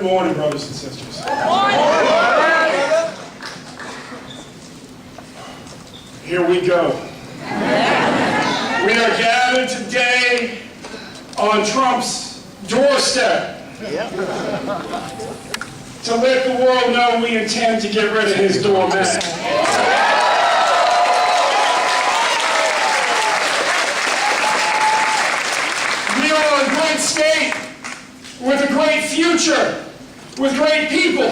Good morning, brothers and sisters. Good morning. Here we go. We are gathered today on Trump's doorstep to let the world know we intend to get rid of his doormat. We are a great state with a great future, with great people.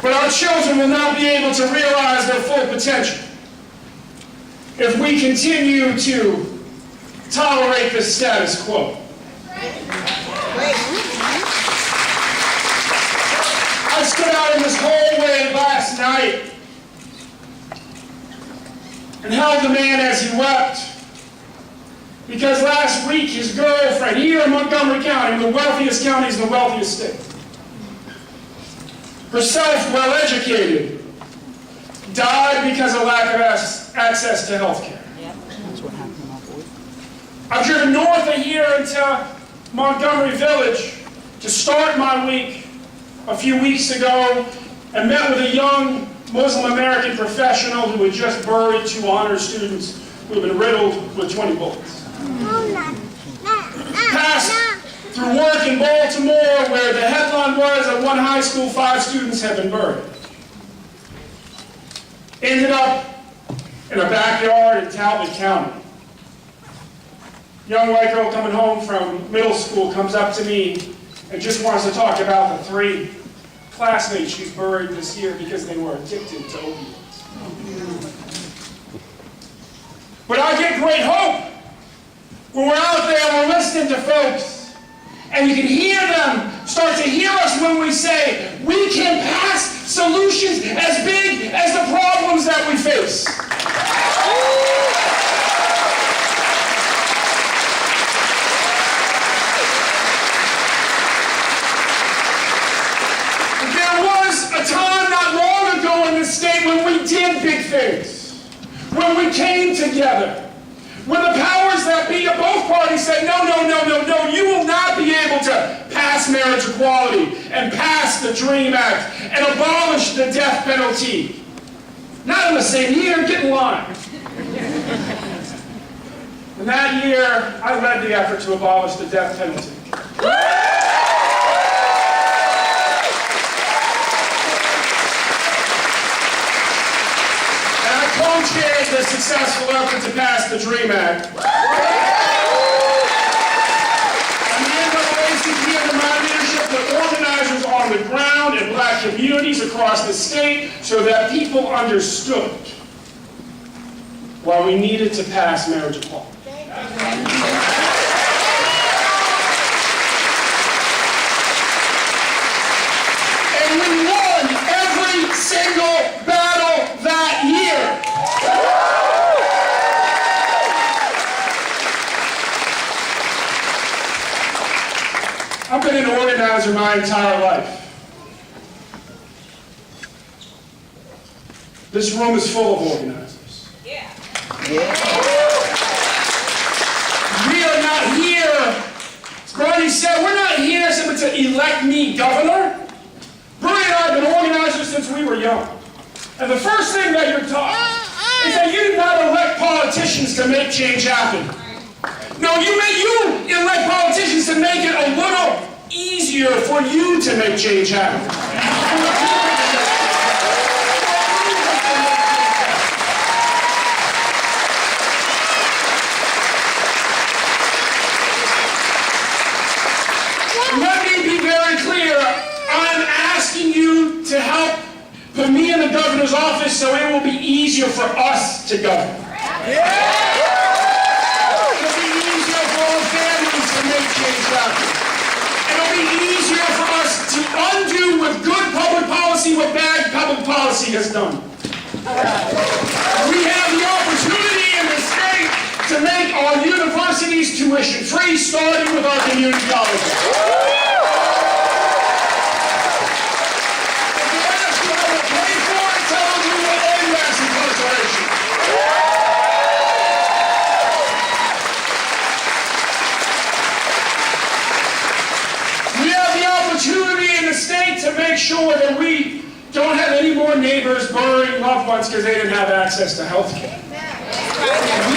But our children will not be able to realize their full potential if we continue to tolerate the status quo. I stood out in this hallway last night and held the man as he wept, because last week his girlfriend, here in Montgomery County, the wealthiest counties in the wealthiest state, herself well-educated, died because of lack of access to health care. That's what happened in our board. I've driven north of here into Montgomery Village to start my week a few weeks ago and met with a young Muslim American professional who had just buried 2 honor students who had been riddled with 20 bullets. Passed through work in Baltimore, where the headline was at one high school 5 students had been buried. Ended up in a backyard in Talbot County. Young white girl coming home from middle school comes up to me and just wants to talk about the 3 classmates she's buried this year because they were addicted to opioids. But I get great hope when we're out there and we're listening to folks, and you can hear them start to hear us when we say we can pass solutions as big as the problems that we face. There was a time not long ago in this state when we did big things, when we came together, when the powers that be of both parties said, no, you will not be able to pass marriage equality and pass the DREAM Act and abolish the death penalty. Not in the same year, get in line. And that year, I led the effort to abolish the death penalty. Co-chaired the successful effort to pass the DREAM Act. And the NAACP under my leadership put organizers on the ground in black communities across the state so that people understood why we needed to pass marriage equality. And we won every single battle that year. I've been an organizer my entire life. This room is full of organizers. Yeah. We are not here, as Bernie said, we're not here simply to elect me governor. Bernie and I have been organizers since we were young. And the first thing that you're taught is that you do not elect politicians to make change happen. No, you elect politicians to make it a little easier for you to make change happen. Let me be very clear. I'm asking you to help put me in the governor's office so it will be easier for us to govern. It'll be easier for our families to make change happen. It'll be easier for us to undo with good public policy what bad public policy has done. We have the opportunity in this state to make our universities tuition free, starting with our community colleges. We have the opportunity make sure that we don't have any more neighbors burying loved ones because they didn't have access to health care. We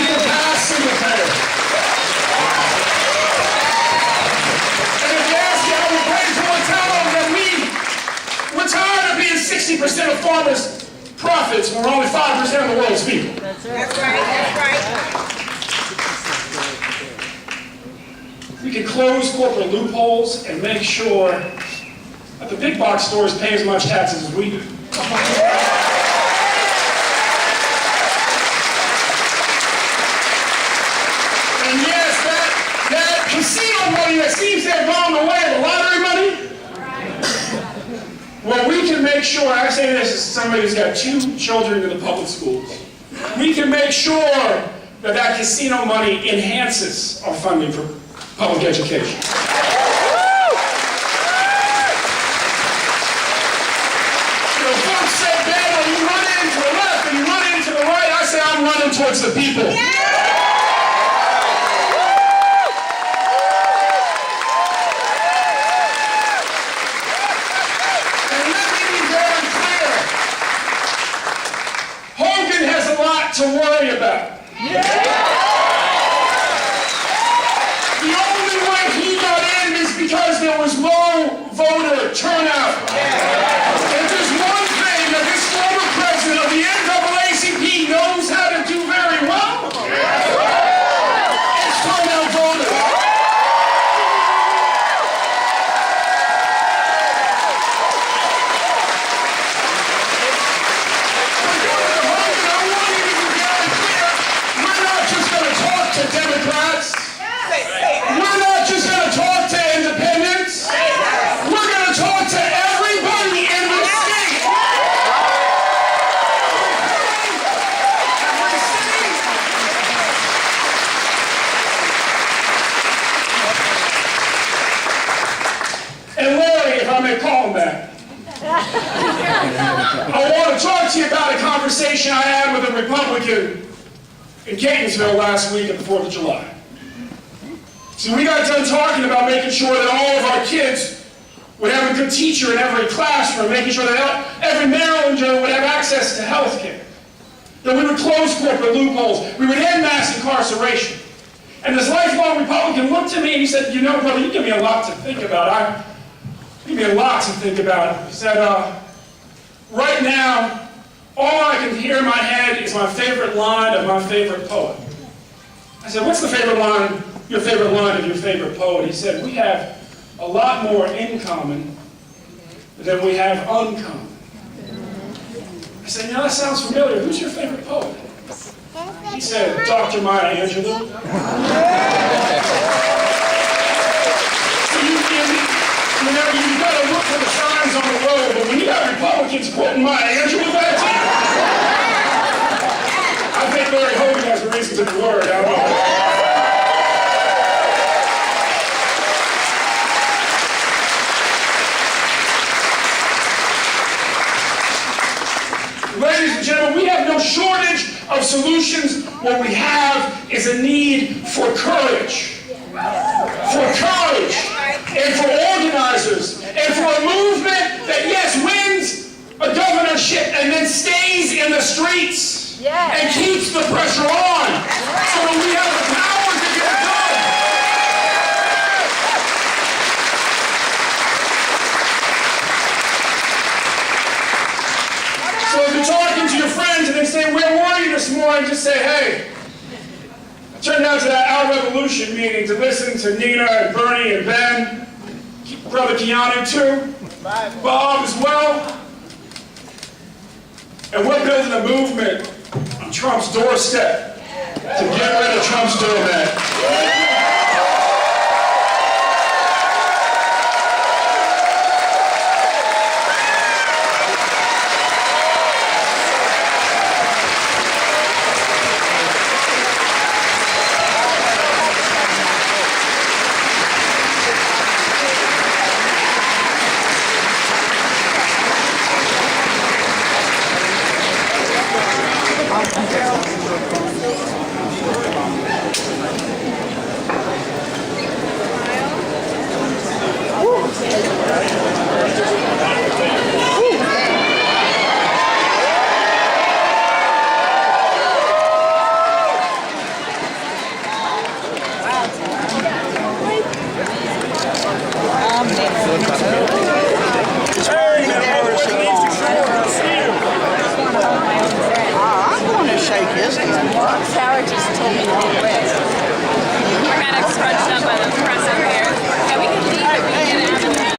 can pass single payer. And if you ask me how we're going to tell them that we're tired of being 60% of farmers' profits when we're only 5% of the world's people. That's right. That's right. We can close corporate loopholes and make sure that the big box stores pay as much taxes as we do. And yes, that casino money that seems to have gone the way of the lottery money, well, we can make sure, I say this as somebody who's got 2 children in the public schools, we can make sure that that casino money enhances our funding for public education. Folks say, Ben, when you run into the left and you run into the right, I say I'm running towards the people. And let me be very clear. Hogan has a lot to worry about. The only way he got in is because there was low voter turnout. If there's one thing that this former president of the NAACP knows how to do very well, it's turn out voters. I want you to be very clear. We're not just going to talk to Democrats. We're not just going to talk to independents. We're going to talk to everybody in the state. Every city. And Larry, if I may call him that, I want to talk to you about a conversation I had with a Republican in Catonsville last week at the 4th of July. See, we got done talking about making sure that all of our kids would have a good teacher in every classroom, making sure that every Marylander would have access to health care, that we would close corporate loopholes, we would end mass incarceration. And this lifelong Republican looked at me and he said, you know, brother, you give me a lot to think about. You give me a lot to think about. He said, right now, all I can hear in my head is my favorite line of my favorite poet. I said, what's the favorite line? Your favorite line of your favorite poet? He said, we have a lot more in common than we have uncommon. I said, now that sounds familiar. Who's your favorite poet? He said, Dr. Maya Angelou. So you've got to look for the signs on the road, but when you got Republicans quoting Maya Angelou back to you, I think Larry Hogan has a reason to be worried. I don't know. Ladies and gentlemen, we have no shortage of solutions. What we have is a need for courage. For courage. And for organizers. And for a movement that, yes, wins a governorship and then stays in the streets. And keeps the pressure on. So that we have the power to get it done. So if you're talking to your friends and they say, where were you this morning? Just say, hey, I turned out to that Our Revolution meeting to listen to Nina and Bernie and Ben, Brother Keanu too, Bob as well. And we're building a movement on Trump's doorstep to get rid of Trump's doormat. Sarah just told me to be aware.